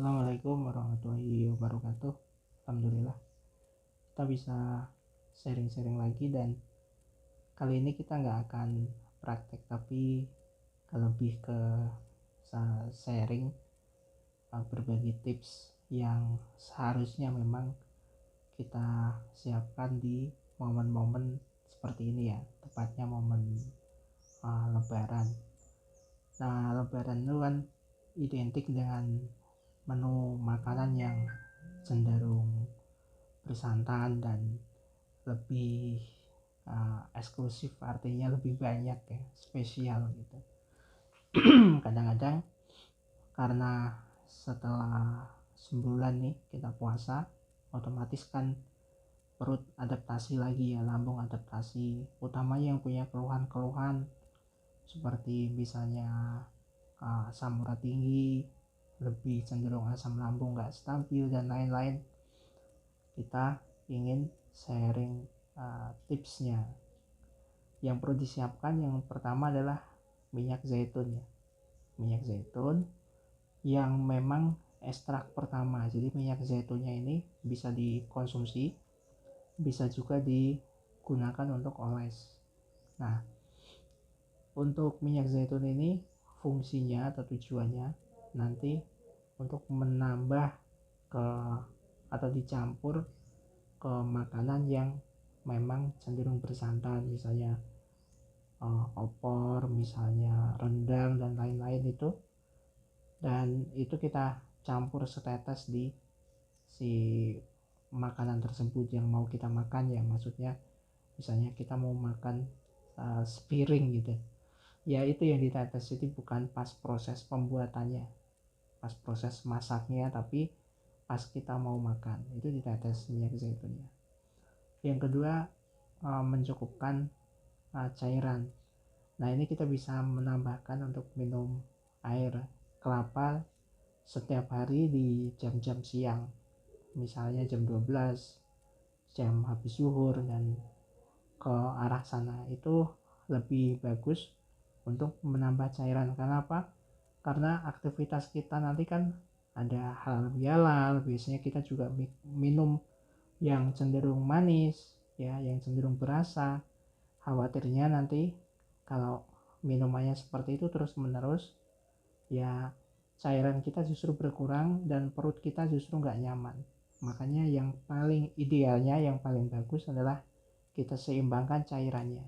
Assalamualaikum warahmatullahi wabarakatuh. Alhamdulillah kita bisa sharing-sharing lagi, dan kali ini kita nggak akan praktek tapi lebih ke sharing, berbagi tips yang seharusnya memang kita siapkan di momen-momen seperti ini ya, tepatnya momen Lebaran. Nah, Lebaran itu kan identik dengan menu makanan yang cenderung bersantan dan lebih eksklusif, artinya lebih banyak ya, spesial gitu. Kadang-kadang karena setelah sebulan nih kita puasa, otomatis kan perut adaptasi lagi ya, lambung adaptasi, utamanya yang punya keluhan-keluhan seperti misalnya asam urat tinggi, lebih cenderung asam lambung nggak stabil dan lain-lain. Kita ingin sharing tipsnya. Yang perlu disiapkan yang pertama adalah minyak zaitun ya. Minyak zaitun yang memang ekstrak pertama. Jadi minyak zaitunnya ini bisa dikonsumsi, bisa juga digunakan untuk oles. Nah, untuk minyak zaitun ini fungsinya atau tujuannya nanti untuk menambah ke atau dicampur ke makanan yang memang cenderung bersantan, misalnya opor, misalnya rendang dan lain-lain itu, dan itu kita campur setetes di si makanan tersebut yang mau kita makan ya, maksudnya misalnya kita mau makan sepiring gitu ya, itu yang ditetes. Itu bukan pas proses pembuatannya, pas proses masaknya, tapi pas kita mau makan itu ditetes minyak zaitunnya. Yang kedua, mencukupkan cairan. Nah, ini kita bisa menambahkan untuk minum air kelapa setiap hari di jam-jam siang, misalnya jam 12, jam habis zuhur dan ke arah sana, itu lebih bagus untuk menambah cairan. Karena apa? Karena aktivitas kita nanti kan ada halal bihalal, biasanya kita juga minum yang cenderung manis ya, yang cenderung berasa. Khawatirnya nanti kalau minumannya seperti itu terus menerus ya, cairan kita justru berkurang dan perut kita justru nggak nyaman. Makanya yang paling idealnya, yang paling bagus adalah kita seimbangkan cairannya.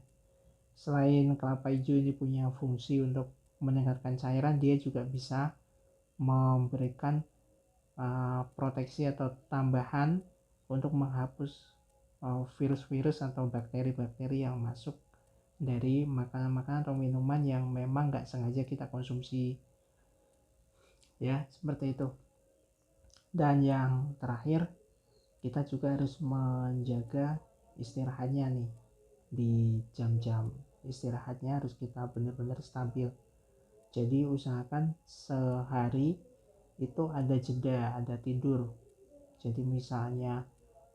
Selain kelapa hijau ini punya fungsi untuk meningkatkan cairan, dia juga bisa memberikan proteksi atau tambahan untuk menghapus virus-virus atau bakteri-bakteri yang masuk dari makanan-makanan atau minuman yang memang nggak sengaja kita konsumsi ya, seperti itu. Dan yang terakhir, kita juga harus menjaga istirahatnya nih. Di jam-jam istirahatnya harus kita benar-benar stabil. Jadi usahakan sehari itu ada jeda, ada tidur. Jadi misalnya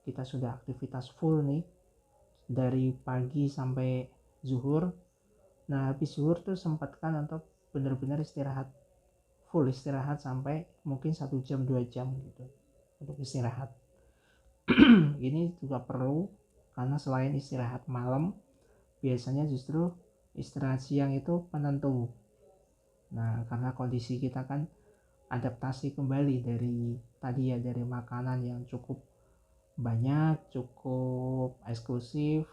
kita sudah aktivitas full nih dari pagi sampai zuhur, nah habis zuhur tuh sempatkan untuk benar-benar istirahat, full istirahat sampai mungkin 1 jam 2 jam gitu untuk istirahat. Ini juga perlu karena selain istirahat malam, biasanya justru istirahat siang itu penentu. Nah, karena kondisi kita kan adaptasi kembali dari tadi ya, dari makanan yang cukup banyak, cukup eksklusif,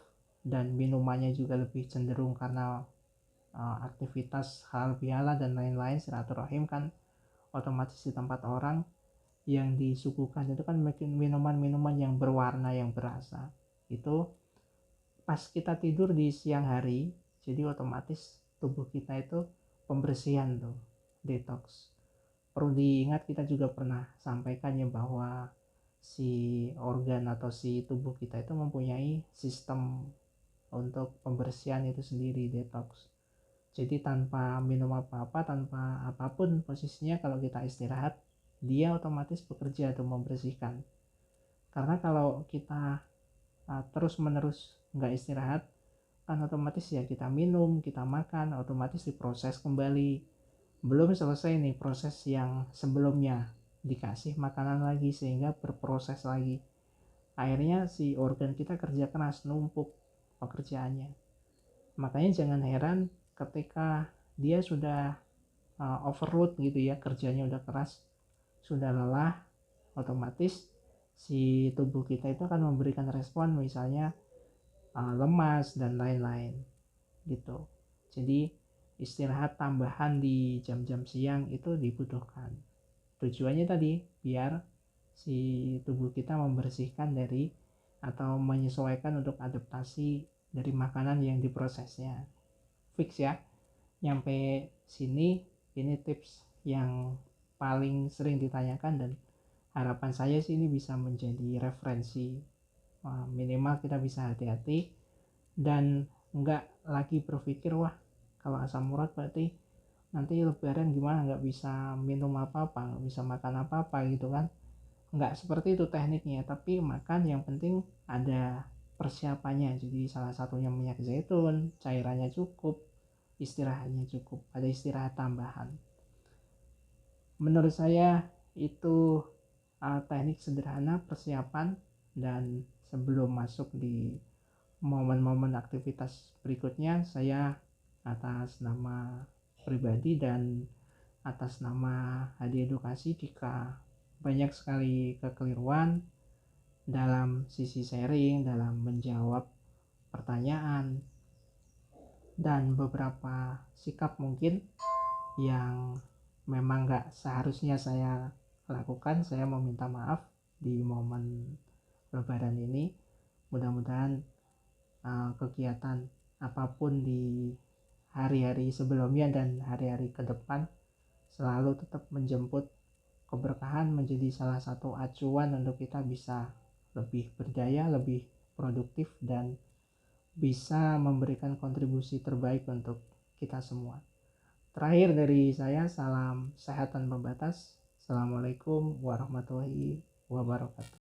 dan minumannya juga lebih cenderung karena aktivitas halal bihalal dan lain-lain, silaturahim kan, otomatis di tempat orang yang disuguhkan itu kan minuman-minuman yang berwarna, yang berasa. Itu pas kita tidur di siang hari, jadi otomatis tubuh kita itu pembersihan tuh, detox. Perlu diingat, kita juga pernah sampaikan ya bahwa si organ atau si tubuh kita itu mempunyai sistem untuk pembersihan itu sendiri, detox. Jadi tanpa minum apa-apa, tanpa apapun posisinya, kalau kita istirahat, dia otomatis bekerja untuk membersihkan. Karena kalau kita terus menerus nggak istirahat, kan otomatis ya kita minum, kita makan, otomatis diproses kembali. Belum selesai nih proses yang sebelumnya, dikasih makanan lagi sehingga berproses lagi. Akhirnya si organ kita kerja keras, numpuk pekerjaannya. Makanya jangan heran ketika dia sudah overload gitu ya, kerjanya udah keras, sudah lelah, otomatis si tubuh kita itu akan memberikan respon misalnya lemas dan lain-lain gitu. Jadi istirahat tambahan di jam-jam siang itu dibutuhkan. Tujuannya tadi biar si tubuh kita membersihkan dari atau menyesuaikan untuk adaptasi dari makanan yang diprosesnya. Fix ya. Nyampe sini ini tips yang paling sering ditanyakan dan harapan saya sih ini bisa menjadi referensi. Minimal kita bisa hati-hati dan nggak lagi berpikir wah kalau asam urat berarti nanti lebaran gimana, nggak bisa minum apa-apa, nggak bisa makan apa-apa gitu kan. Nggak seperti itu tekniknya, tapi makan yang penting ada persiapannya. Jadi salah satunya minyak zaitun, cairannya cukup, istirahatnya cukup, ada istirahat tambahan. Menurut saya itu teknik sederhana persiapan, dan sebelum masuk di momen-momen aktivitas berikutnya, saya atas nama pribadi dan atas nama Hadi Edukasi, jika banyak sekali kekeliruan dalam sisi sharing, dalam menjawab pertanyaan, dan beberapa sikap mungkin yang memang gak seharusnya saya lakukan, saya meminta maaf di momen lebaran ini. Mudah-mudahan kegiatan apapun di hari-hari sebelumnya dan hari-hari ke depan selalu tetap menjemput keberkahan, menjadi salah satu acuan untuk kita bisa lebih berdaya, lebih produktif, dan bisa memberikan kontribusi terbaik untuk kita semua. Terakhir dari saya, salam sehat tanpa batas. Assalamualaikum warahmatullahi wabarakatuh.